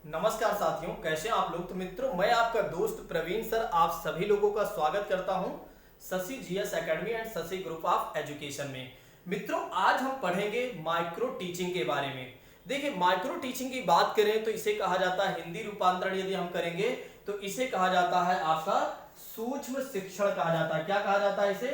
नमस्कार साथियों, कैसे हैं आप लोग। तो मित्रों, मैं आपका दोस्त प्रवीण सर आप सभी लोगों का स्वागत करता हूं Shashi GS academy and Shashi group of education में। मित्रों, आज हम पढ़ेंगे माइक्रो टीचिंग के बारे में। देखिए, माइक्रो टीचिंग की बात करें तो इसे कहा जाता है, हिंदी रूपांतरण यदि हम करेंगे तो इसे कहा जाता है आपका सूक्ष्म शिक्षण कहा जाता है। क्या कहा जाता है इसे?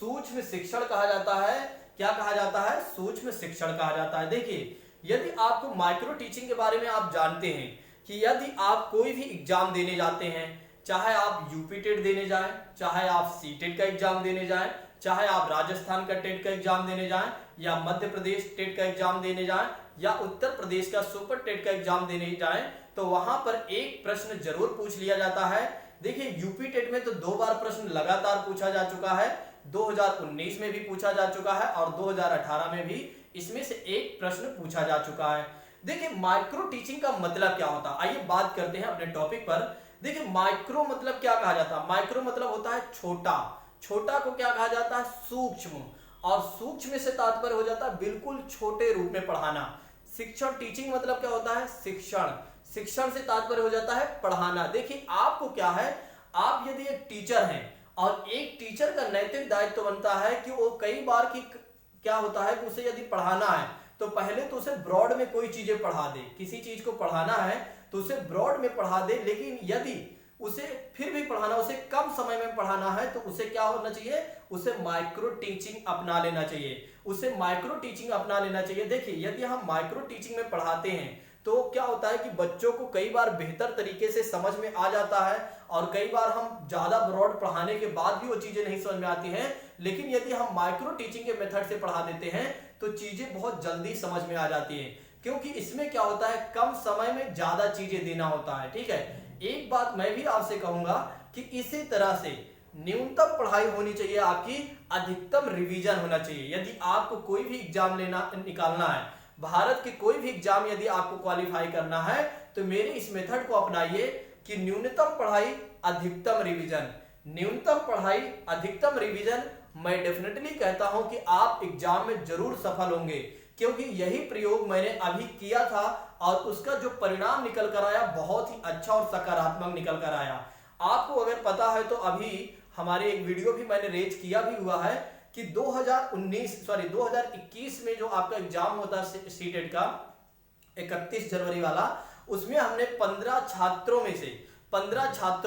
सूक्ष्म शिक्षण कहा जाता है। क्या कहा जाता है? सूक्ष्म शिक्षण कहा जाता है। देखिए, यदि आपको माइक्रो टीचिंग के बारे में आप जानते हैं कि यदि आप कोई भी एग्जाम देने जाते हैं, चाहे आप यूपी टेट देने जाएं, चाहे आप सी टेट का एग्जाम देने जाएं, चाहे आप राजस्थान का टेट का एग्जाम देने जाएं, या मध्य प्रदेश टेट का एग्जाम देने जाएं, या उत्तर प्रदेश का सुपर टेट का एग्जाम देने जाएं, तो वहां पर एक प्रश्न जरूर पूछ लिया जाता है। देखिए, यूपी टेट में तो 2 बार प्रश्न लगातार पूछा जा चुका है। 2019 में भी पूछा जा चुका है और 2018 में भी इसमें से एक प्रश्न पूछा जा चुका है। देखिए, माइक्रो टीचिंग का मतलब क्या होता है, आइए बात करते हैं अपने टॉपिक पर। देखिए, माइक्रो मतलब क्या कहा जाता है? माइक्रो मतलब होता है छोटा। छोटा को क्या कहा जाता है? सूक्ष्म। और सूक्ष्म से तात्पर्य हो जाता है बिल्कुल छोटे रूप में पढ़ाना। शिक्षण, टीचिंग मतलब क्या होता है? शिक्षण। शिक्षण से तात्पर्य हो जाता है पढ़ाना। देखिए, आपको क्या है, आप यदि एक टीचर हैं और एक टीचर का नैतिक दायित्व बनता है कि वो कई बार की क्या होता है कि उसे यदि पढ़ाना है तो पहले तो उसे ब्रॉड में कोई चीजें पढ़ा दे। किसी चीज को पढ़ाना है तो उसे ब्रॉड में पढ़ा दे, लेकिन यदि उसे फिर भी पढ़ाना, उसे कम समय में पढ़ाना है तो उसे क्या होना चाहिए? उसे माइक्रो टीचिंग अपना लेना चाहिए। उसे माइक्रो टीचिंग अपना लेना चाहिए। देखिए, यदि हम माइक्रो टीचिंग में पढ़ाते हैं तो क्या होता है कि बच्चों को कई बार बेहतर तरीके से समझ में आ जाता है, और कई बार हम ज्यादा ब्रॉड पढ़ाने के बाद भी वो चीजें नहीं समझ में आती हैं। लेकिन यदि हम माइक्रो टीचिंग के मेथड से पढ़ा देते हैं तो चीजें बहुत जल्दी समझ में आ जाती है, क्योंकि इसमें क्या होता है, कम समय में ज्यादा चीजें देना होता है। ठीक है, एक बात मैं भी आपसे कहूंगा कि इसी तरह से न्यूनतम पढ़ाई होनी चाहिए आपकी, अधिकतम रिवीजन होना चाहिए। यदि आपको कोई भी एग्जाम लेना निकालना है, भारत के कोई भी एग्जाम यदि आपको क्वालिफाई करना है, तो मेरे इस मेथड को अपनाइए कि न्यूनतम पढ़ाई अधिकतम रिवीजन। न्यूनतम पढ़ाई अधिकतम रिवीजन। मैं डेफिनेटली कहता हूं कि आप एग्जाम में जरूर सफल होंगे, क्योंकि यही प्रयोग मैंने अभी किया था और उसका जो परिणाम निकल कर आया बहुत ही अच्छा और सकारात्मक निकल कर आया। आपको अगर पता है तो अभी हमारे एक वीडियो भी मैंने रेज किया भी हुआ है कि 2021 में जो आपका एग्जाम होता है सीटेट का 31 जनवरी वाला, उसमें हमने 15 छात्रों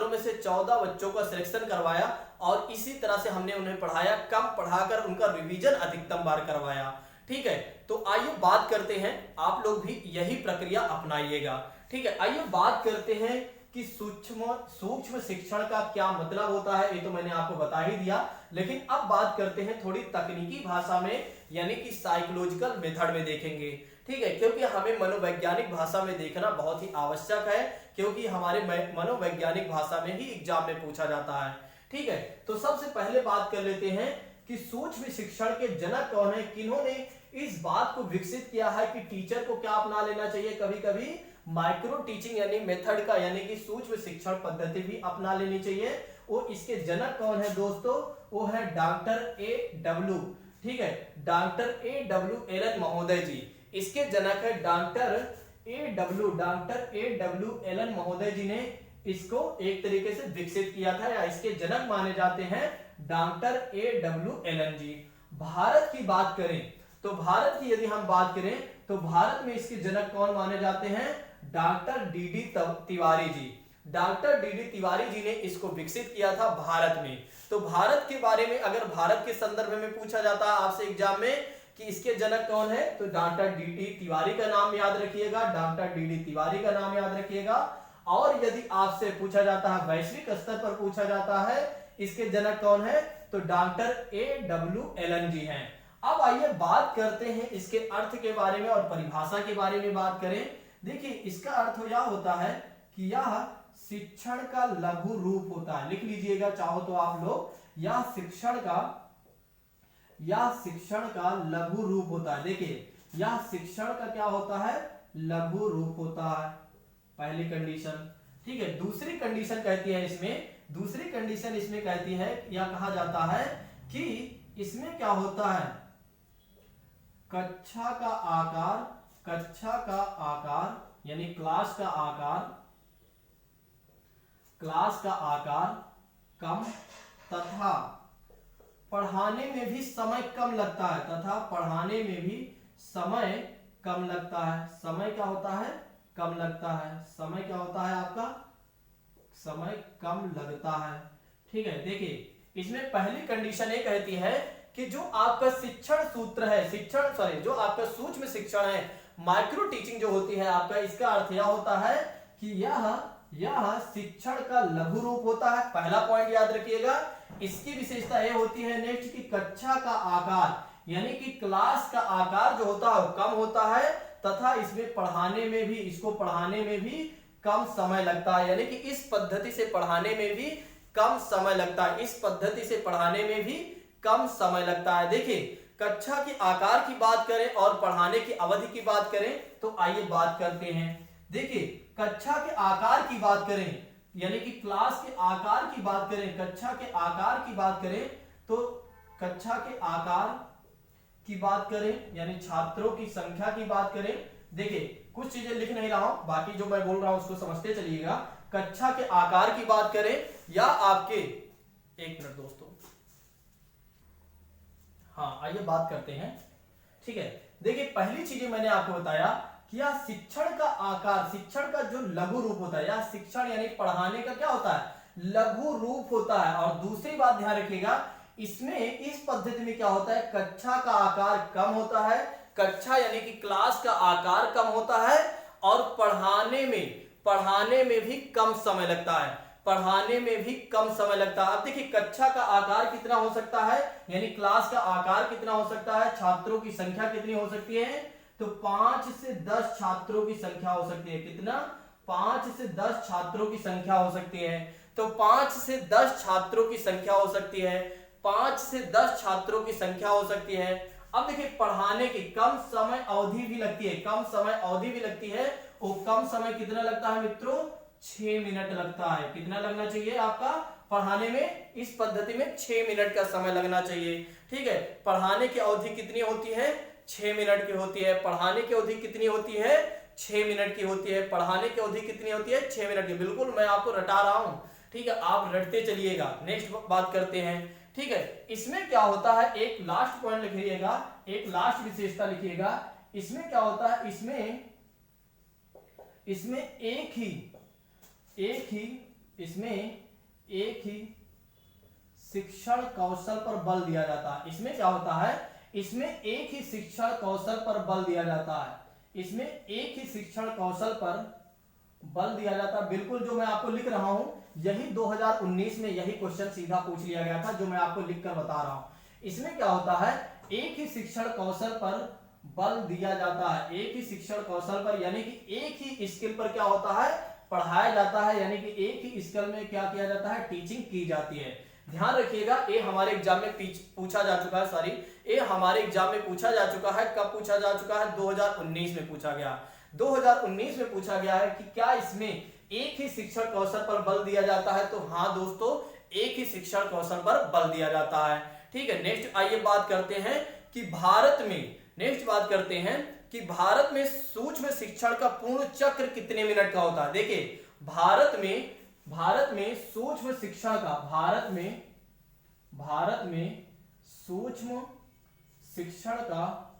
में से 14 बच्चों का सिलेक्शन करवाया और इसी तरह से हमने उन्हें पढ़ाया, कम पढ़ाकर उनका रिवीजन अधिकतम बार करवाया। ठीक है, तो आइए बात करते हैं, आप लोग भी यही प्रक्रिया अपनाइएगा। ठीक है, आइए बात करते हैं कि सूक्ष्म शिक्षण का क्या मतलब होता है। ये तो मैंने आपको बता ही दिया, लेकिन अब बात करते हैं थोड़ी तकनीकी भाषा में, यानी कि साइकोलॉजिकल मेथड में देखेंगे। ठीक है, क्योंकि हमें मनोवैज्ञानिक भाषा में देखना बहुत ही आवश्यक है, क्योंकि हमारे मनोवैज्ञानिक भाषा में ही एग्जाम में पूछा जाता है। ठीक है, तो सबसे पहले बात कर लेते हैं कि सूक्ष्म शिक्षण के जनक कौन है, किन्होंने इस बात को विकसित किया है कि टीचर को क्या अपना लेना चाहिए, कभी कभी माइक्रो टीचिंग यानी मेथड का, यानी कि सूक्ष्म शिक्षण पद्धति भी अपना लेनी चाहिए। वो इसके जनक कौन है दोस्तों? वो है डॉक्टर A.W. ठीक है, डॉक्टर A.W. एलन महोदय जी इसके जनक है। Doctor A.W. एलन महोदय जी ने इसको एक तरीके से विकसित किया था, या इसके जनक माने जाते हैं डॉक्टर A.W. एलन जी। भारत की बात करें तो भारत की यदि हम बात करें तो भारत में इसके जनक कौन माने जाते हैं? Doctor D.D. Tiwari ji. Doctor D.D. Tiwari ji ने इसको विकसित किया था भारत में। तो भारत के बारे में अगर भारत के संदर्भ में पूछा जाता है आपसे एग्जाम में कि इसके जनक कौन है, तो डॉक्टर D.D. तिवारी का नाम याद रखिएगा, डॉक्टर D.D. तिवारी का नाम याद रखिएगा। और यदि आपसे पूछा जाता है, वैश्विक स्तर पर पूछा जाता है इसके जनक कौन है, तो डॉक्टर A.W. एलन जी हैं। अब आइए बात करते हैं इसके अर्थ के बारे में और परिभाषा के बारे में बात करें। देखिए, इसका अर्थ यह होता है कि यह शिक्षण का लघु रूप होता है। लिख लीजिएगा चाहो तो आप लोग, यह शिक्षण का लघु रूप होता है। देखिए, यह शिक्षण का क्या होता है? लघु रूप होता है, पहली कंडीशन। ठीक है, दूसरी कंडीशन कहती है इसमें कहती है, यह कहा जाता है कि इसमें क्या होता है? कक्षा का आकार यानी क्लास का आकार कम तथा पढ़ाने में भी समय कम लगता है, तथा पढ़ाने में भी समय कम लगता है। समय क्या होता है? कम लगता है। समय क्या होता है आपका? समय कम लगता है। ठीक है, देखिए इसमें पहली कंडीशन ये कहती है कि जो आपका शिक्षण सूत्र है, जो आपका सूक्ष्म शिक्षण है, माइक्रो टीचिंग जो होती है आपका, इसका अर्थ यह होता है कि यह शिक्षण का लघु रूप होता है। पहला पॉइंट याद रखिएगा। इसकी विशेषता यह होती है नेक्स्ट की कक्षा का आकार यानी कि क्लास का आकार जो होता है वो कम होता है, तथा इसमें पढ़ाने में भी कम समय लगता है। यानी कि इस पद्धति से पढ़ाने में भी कम समय लगता है। इस पद्धति से पढ़ाने में भी कम समय लगता है। देखिए कक्षा के आकार की बात करें और पढ़ाने की अवधि की बात करें तो आइए बात करते हैं। देखिए कक्षा के आकार की बात करें यानी कि क्लास के आकार की बात करें, कक्षा के आकार की बात करें तो कक्षा के आकार की बात करें यानी छात्रों की संख्या की बात करें। देखिए कुछ चीजें लिख नहीं रहा हूं, बाकी जो मैं बोल रहा हूं उसको समझते चलिएगा। कक्षा के आकार की बात करें या आपके, एक मिनट दोस्तों, हाँ आइए बात करते हैं। ठीक है, देखिए पहली चीजें मैंने आपको बताया कि यह शिक्षण का आकार, शिक्षण का जो लघु रूप होता है, या शिक्षण यानी पढ़ाने का क्या होता है? लघु रूप होता है। और दूसरी बात ध्यान रखिएगा, इसमें इस पद्धति में क्या होता है? कक्षा का आकार कम होता है, कक्षा यानी कि क्लास का आकार कम होता है, और पढ़ाने में भी कम समय लगता है। पढ़ाने में भी कम समय लगता है। अब देखिए कक्षा का आकार कितना हो सकता है यानी क्लास का आकार कितना हो सकता है, छात्रों की संख्या कितनी हो सकती है? तो 5 से 10 छात्रों की संख्या हो सकती है। कितना? 5 से 10 छात्रों की संख्या हो सकती है। तो 5 से 10 छात्रों की संख्या हो सकती है। 5 से 10 छात्रों की संख्या हो सकती है। अब देखिए पढ़ाने की कम समय अवधि भी लगती है, कम समय अवधि भी लगती है। वो कम समय कितना लगता है मित्रों? 6 मिनट लगता है। कितना लगना चाहिए आपका पढ़ाने में? इस पद्धति में 6 मिनट का समय लगना चाहिए। ठीक है, पढ़ाने की अवधि कितनी होती है? 6 मिनट की होती है। पढ़ाने की अवधि कितनी होती है? 6 मिनट की होती है। पढ़ाने की अवधि कितनी होती है? 6 मिनट की। बिल्कुल मैं आपको रटा रहा हूं, ठीक है, आप रटते चलिएगा। नेक्स्ट बात करते हैं। ठीक है, इसमें क्या होता है, एक लास्ट पॉइंट लिखिएगा, एक लास्ट विशेषता लिखिएगा। इसमें क्या होता है? इसमें एक ही शिक्षण कौशल पर बल दिया जाता है। इसमें क्या होता है? इसमें एक ही शिक्षण कौशल पर बल दिया जाता है। इसमें एक ही शिक्षण कौशल पर बल दिया जाता है। बिल्कुल जो मैं आपको लिख रहा हूं यही 2019 में यही क्वेश्चन सीधा पूछ लिया गया था, जो मैं आपको लिखकर बता रहा हूं। इसमें क्या होता है? एक ही शिक्षण कौशल पर बल दिया जाता है। एक ही शिक्षण कौशल पर यानी कि एक ही स्किल पर क्या होता है? पढ़ाया जाता है। यानी कि एक ही स्किल में क्या किया जाता है? टीचिंग की जाती है। ध्यान रखिएगा, ये हमारे एग्जाम में पूछा जा चुका है। ये हमारे एग्जाम में पूछा जा चुका है। कब पूछा जा चुका है? 2019 में पूछा गया। 2019 में पूछा गया है कि क्या इसमें एक ही शिक्षण कौशल पर बल दिया जाता है? तो हाँ दोस्तों, एक ही शिक्षण कौशल पर बल दिया जाता है। ठीक है, नेक्स्ट आइए बात करते हैं कि भारत में सूक्ष्म शिक्षण का पूर्ण चक्र कितने मिनट का होता है? देखिए भारत में सूक्ष्म शिक्षण का, भारत में सूक्ष्म शिक्षण का,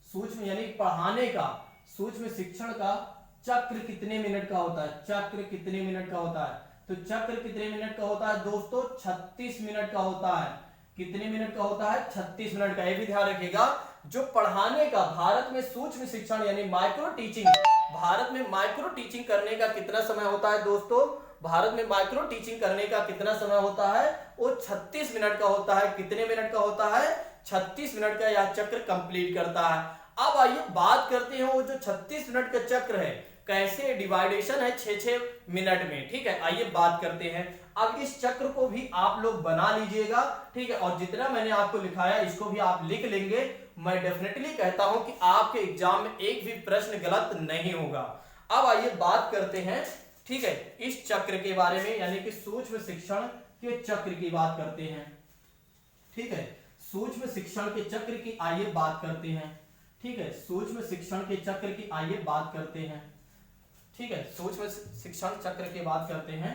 सूक्ष्म यानी पढ़ाने का, सूक्ष्म शिक्षण का चक्र कितने मिनट का होता है? चक्र कितने मिनट का होता है? तो चक्र कितने मिनट का होता है दोस्तों? 36 मिनट का होता है। कितने मिनट का होता है? 36 मिनट का। ये भी ध्यान रखिएगा, जो पढ़ाने का भारत में सूक्ष्म शिक्षण यानी माइक्रो टीचिंग, भारत में माइक्रो टीचिंग करने का कितना समय होता है दोस्तों? भारत में माइक्रो टीचिंग करने का कितना समय होता है? वो 36 मिनट का होता है। कितने मिनट का होता है? 36 मिनट का यह चक्र कंप्लीट करता है। अब आइए बात करते हैं वो जो 36 मिनट का चक्र है कैसे डिवाइडेशन है 6-6 मिनट में। ठीक है, आइए बात करते हैं। अब इस चक्र को भी आप लोग बना लीजिएगा। ठीक है, और जितना मैंने आपको लिखाया इसको भी आप लिख लेंगे। मैं डेफिनेटली कहता हूं कि आपके एग्जाम में एक भी प्रश्न गलत नहीं होगा। अब आइए बात करते हैं, ठीक है, इस चक्र के बारे में, यानी कि सूक्ष्म शिक्षण के चक्र की बात करते हैं। ठीक है, सूक्ष्म शिक्षण के चक्र की आइए बात करते हैं। ठीक है, सूक्ष्म शिक्षण के चक्र की आइए बात करते हैं। ठीक है, सूक्ष्म शिक्षण चक्र की बात करते हैं,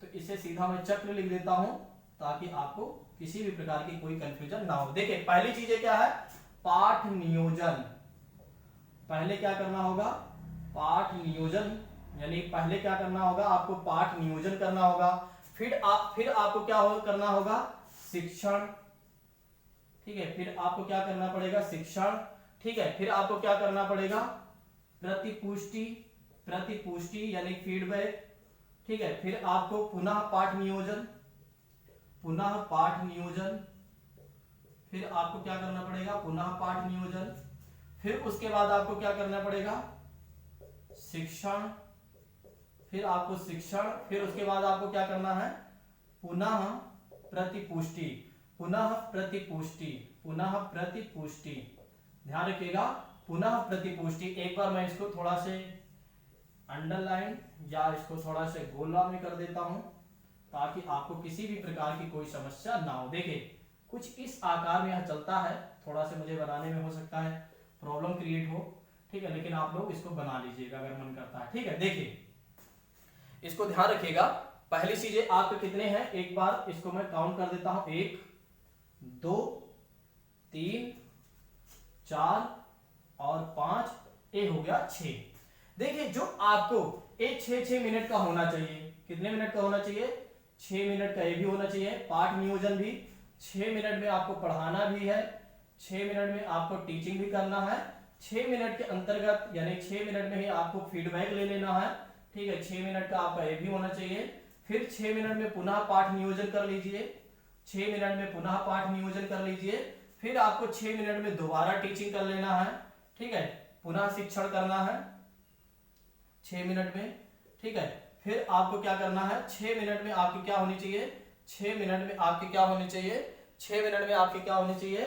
तो इसे सीधा मैं चक्र लिख देता हूं ताकि आपको किसी भी प्रकार की कोई कंफ्यूजन ना हो। देखिए पहली चीजें क्या है, पाठ नियोजन। पहले क्या करना होगा, पाठ नियोजन, यानी पहले क्या करना होगा, आपको पाठ नियोजन करना होगा। फिर आपको क्या करना होगा, शिक्षण। ठीक है, फिर आपको क्या करना पड़ेगा, शिक्षण। ठीक है, फिर आपको क्या करना पड़ेगा, प्रतिपुष्टि। प्रतिपुष्टि यानी फीडबैक। ठीक है, फिर आपको पुनः पाठ नियोजन, पुनः पाठ नियोजन। फिर आपको क्या करना पड़ेगा, पुनः पाठ नियोजन। फिर उसके बाद आपको क्या करना पड़ेगा, शिक्षण। फिर आपको शिक्षण, फिर उसके बाद आपको क्या करना है, पुनः प्रतिपुष्टि, पुनः प्रतिपुष्टि, पुनः प्रतिपुष्टि। ध्यान रखिएगा, पुनः प्रतिपुष्टि। एक बार मैं इसको थोड़ा से अंडरलाइन या इसको थोड़ा से गोला में कर देता हूं ताकि आपको किसी भी प्रकार की कोई समस्या ना हो। देखिए कुछ इस आकार में यह चलता है, थोड़ा से मुझे बनाने में हो सकता है प्रॉब्लम क्रिएट हो। ठीक है, लेकिन आप लोग इसको बना लीजिएगा अगर मन करता है। ठीक है, देखिए इसको ध्यान रखिएगा। पहली चीजें आपके कितने हैं, एक बार इसको मैं काउंट कर देता हूं, 1 2 3 4 और 5, ये हो गया 6। देखिए जो आपको एक 6 मिनट का होना चाहिए, कितने मिनट का होना चाहिए, 6 मिनट का ये भी होना चाहिए। पाठ नियोजन भी 6 मिनट में आपको पढ़ाना भी है, 6 मिनट में आपको टीचिंग भी करना है। 6 मिनट के अंतर्गत यानी 6 मिनट में ही आपको फीडबैक ले लेना है। ठीक है, 6 मिनट का आपका ये भी होना चाहिए। फिर 6 मिनट में पुनः पाठ नियोजन कर लीजिए, 6 मिनट में पुनः पाठ नियोजन कर लीजिए। फिर आपको 6 मिनट में दोबारा टीचिंग कर लेना है। ठीक है, पुनः शिक्षण करना है 6 मिनट में। ठीक है, फिर आपको क्या करना है, 6 मिनट में आपकी क्या होनी चाहिए, 6 मिनट में आपकी क्या होनी चाहिए, 6 मिनट में आपकी क्या होनी चाहिए,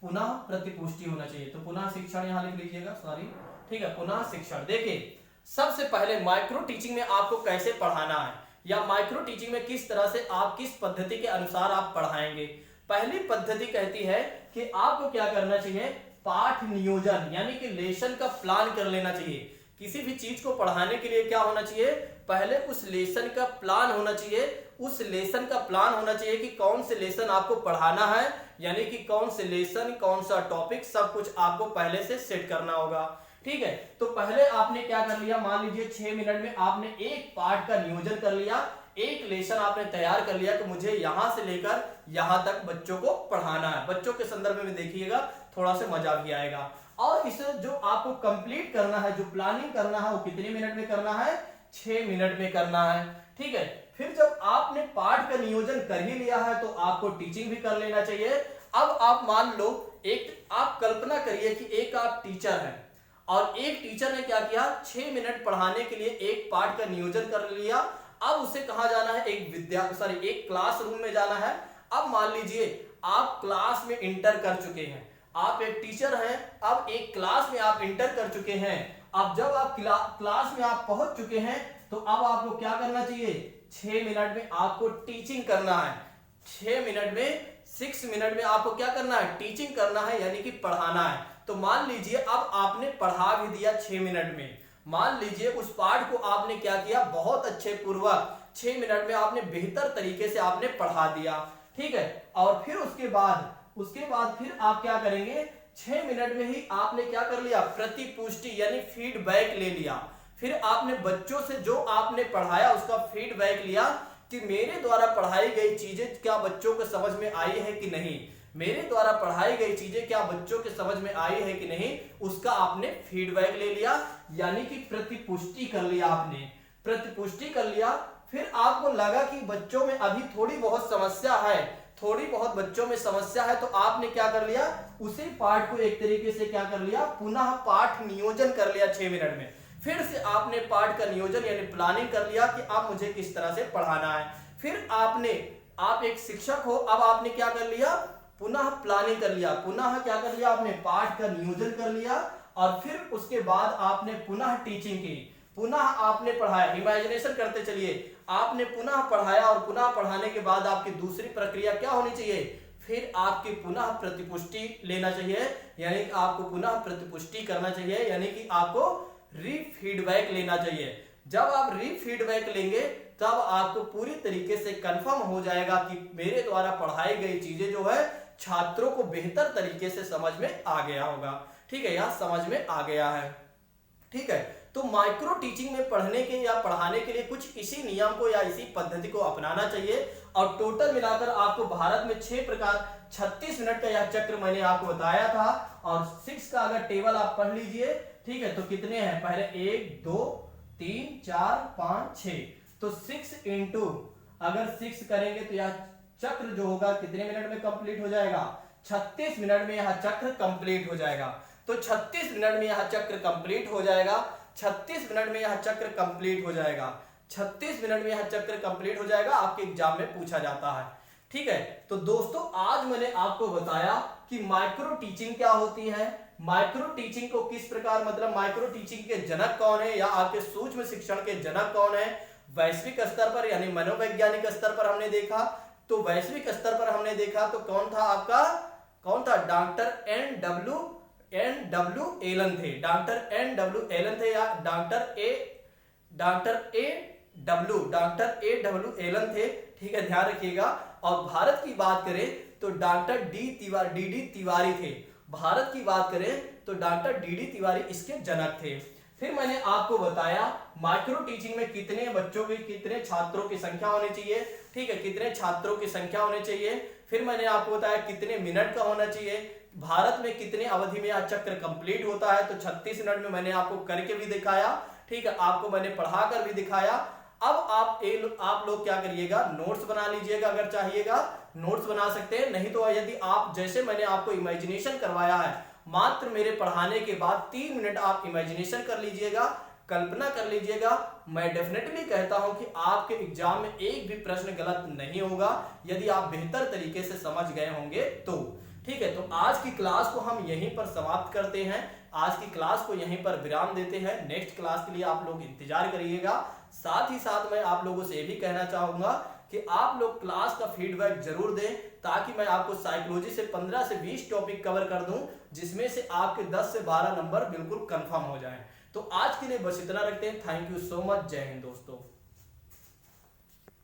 पुनः प्रतिपुष्टि होना चाहिए। तो पुनः शिक्षण यहां लिख लीजिएगा, सॉरी। ठीक है, पुनः शिक्षण। देखिए सबसे पहले माइक्रो टीचिंग में आपको कैसे पढ़ाना है या माइक्रो टीचिंग में किस तरह से आप किस पद्धति के अनुसार आप पढ़ाएंगे। पहली पद्धति कहती है कि आपको क्या करना चाहिए, पाठ नियोजन यानी कि लेसन का प्लान कर लेना चाहिए। किसी भी चीज को पढ़ाने के लिए क्या होना चाहिए, पहले उस लेसन का प्लान होना चाहिए। उस लेसन का प्लान होना चाहिए कि कौन से लेसन आपको पढ़ाना है, यानी कि कौन से लेसन, कौन सा टॉपिक, सब कुछ आपको पहले से सेट करना होगा। ठीक है, तो पहले आपने क्या कर लिया, मान लीजिए 6 मिनट में आपने एक पार्ट का नियोजन कर लिया, एक लेसन आपने तैयार कर लिया कि मुझे यहां से लेकर यहां तक बच्चों को पढ़ाना है। बच्चों के संदर्भ में देखिएगा थोड़ा सा मजा भी आएगा। और इसे जो आपको कंप्लीट करना है, जो प्लानिंग करना है, वो कितने मिनट में करना है, 6 मिनट में करना है। ठीक है, फिर जब आपने पाठ का नियोजन कर ही लिया है तो आपको टीचिंग भी कर लेना चाहिए। अब आप मान लो, एक आप कल्पना करिए कि एक आप टीचर हैं और एक टीचर ने क्या किया, 6 मिनट पढ़ाने के लिए एक पाठ का नियोजन कर लिया। अब उसे कहां जाना है, एक क्लासरूम में जाना है। अब मान लीजिए आप क्लास में इंटर कर चुके हैं, आप एक टीचर हैं, अब एक क्लास में आप इंटर कर चुके हैं। अब जब आप क्लास में आप पहुंच चुके हैं तो अब आपको क्या करना चाहिए, 6 मिनट में आपको टीचिंग करना है। 6 मिनट में 6 मिनट में आपको क्या करना है, टीचिंग करना है, यानी कि पढ़ाना है। तो मान लीजिए अब आपने पढ़ा भी दिया 6 मिनट में, मान लीजिए उस पाठ को आपने क्या किया, बहुत अच्छे पूर्वक 6 मिनट में आपने बेहतर तरीके से आपने पढ़ा दिया। ठीक है, और फिर उसके बाद फिर आप क्या करेंगे, 6 मिनट में ही आपने क्या कर लिया, प्रतिपुष्टि यानी फीडबैक ले लिया। फिर आपने बच्चों से जो आपने पढ़ाया उसका फीडबैक लिया कि मेरे द्वारा पढ़ाई गई चीजें क्या बच्चों को समझ में आई है कि नहीं, मेरे द्वारा पढ़ाई गई चीजें क्या बच्चों के समझ में आई है कि नहीं, उसका आपने फीडबैक ले लिया, यानी कि प्रतिपुष्टि कर लिया। आपने प्रतिपुष्टि कर लिया। फिर आपको लगा कि बच्चों में अभी थोड़ी बहुत समस्या है, थोड़ी बहुत बच्चों में समस्या है, तो आपने क्या कर लिया, उसी पाठ को एक तरीके से क्या कर लिया, पुनः पाठ नियोजन कर लिया 6 मिनट में। फिर से आपने पाठ का नियोजन यानी प्लानिंग कर लिया कि आप मुझे किस तरह से पढ़ाना है। फिर आप एक शिक्षक हो, अब आपने क्या कर लिया, पुनः प्लानिंग कर लिया, पुनः क्या कर लिया, आपने पाठ का नियोजन कर लिया। और फिर उसके बाद आपने पुनः टीचिंग की, पुनः आपने पढ़ाया। इमेजिनेशन करते चलिए, आपने पुनः पढ़ाया और पुनः पढ़ाने के बाद आपकी दूसरी प्रक्रिया क्या होनी चाहिए, फिर आपकी पुनः प्रतिपुष्टि लेना चाहिए, यानी कि आपको पुनः प्रतिपुष्टि करना चाहिए, यानी कि आपको रीफीडबैक लेना चाहिए। जब आप रीफीडबैक लेंगे तब आपको पूरी तरीके से कंफर्म हो जाएगा कि मेरे द्वारा पढ़ाई गई चीजें जो है छात्रों को बेहतर तरीके से समझ में आ गया होगा। ठीक है, या समझ में आ गया है। ठीक है, तो माइक्रो टीचिंग में पढ़ने के या पढ़ाने के लिए कुछ इसी नियम को या इसी पद्धति को अपनाना चाहिए। और टोटल मिलाकर आपको भारत में 6 प्रकार 36 मिनट का यह चक्र मैंने आपको बताया था। और 6 का अगर टेबल आप पढ़ लीजिए, ठीक है, तो कितने हैं, पहले 1 2 3 4 5 6, तो 6 इंटू अगर 6 करेंगे तो यह चक्र जो होगा कितने मिनट में कंप्लीट हो जाएगा, 36 मिनट में यह चक्र कंप्लीट हो जाएगा। तो 36 मिनट में यह चक्र कंप्लीट हो जाएगा, 36 मिनट में यह चक्र कंप्लीट हो जाएगा, 36 मिनट में यह चक्र कंप्लीट हो जाएगा, आपके एग्जाम में पूछा जाता है। ठीक है, तो दोस्तों आज मैंने आपको बताया कि माइक्रो टीचिंग क्या होती है, माइक्रो टीचिंग को किस प्रकार, मतलब माइक्रो टीचिंग के जनक कौन है या आपके सूक्ष्म शिक्षण के जनक कौन है। वैश्विक स्तर पर यानी मनोवैज्ञानिक स्तर पर हमने देखा, तो वैश्विक स्तर पर हमने देखा तो कौन था आपका, कौन था, डॉक्टर एन डब्ल्यू एलन थे, डॉक्टर एन डब्ल्यू एलन थे, या डॉक्टर ए डब्ल्यू एलन थे। ठीक है, ध्यान रखिएगा। और भारत की बात करें तो डॉक्टर डी डी तिवारी थे। भारत की बात करें तो डॉक्टर डी डी तिवारी इसके जनक थे। फिर मैंने आपको बताया माइक्रो टीचिंग में कितने बच्चों की, कितने छात्रों की संख्या होनी चाहिए। ठीक है, कितने छात्रों की संख्या होनी चाहिए। फिर मैंने आपको बताया कितने मिनट का होना चाहिए, भारत में कितने अवधि में यह चक्र कंप्लीट होता है, तो 36 मिनट में मैंने आपको करके भी दिखाया। ठीक है, आपको मैंने पढ़ाकर भी दिखाया। अब आप लोग क्या करिएगा, नोट्स बना लीजिएगा, अगर चाहिएगा नोट्स बना सकते हैं, नहीं तो यदि आप जैसे मैंने आपको इमेजिनेशन करवाया है, मात्र मेरे पढ़ाने के बाद 3 मिनट आप इमेजिनेशन कर लीजिएगा, कल्पना कर लीजिएगा। मैं डेफिनेटली कहता हूं कि आपके एग्जाम में एक भी प्रश्न गलत नहीं होगा यदि आप बेहतर तरीके से समझ गए होंगे तो। ठीक है, तो आज की क्लास को हम यहीं पर समाप्त करते हैं, आज की क्लास को यहीं पर विराम देते हैं। नेक्स्ट क्लास के लिए आप लोग इंतजार करिएगा। साथ ही साथ मैं आप लोगों से ये भी कहना चाहूंगा कि आप लोग क्लास का फीडबैक जरूर दें, ताकि मैं आपको साइकोलॉजी से 15 से 20 टॉपिक कवर कर दूं, जिसमें से आपके 10 से 12 नंबर बिल्कुल कंफर्म हो जाएं। तो आज के लिए बस इतना रखते हैं। Thank you so much. जय हिंद दोस्तों।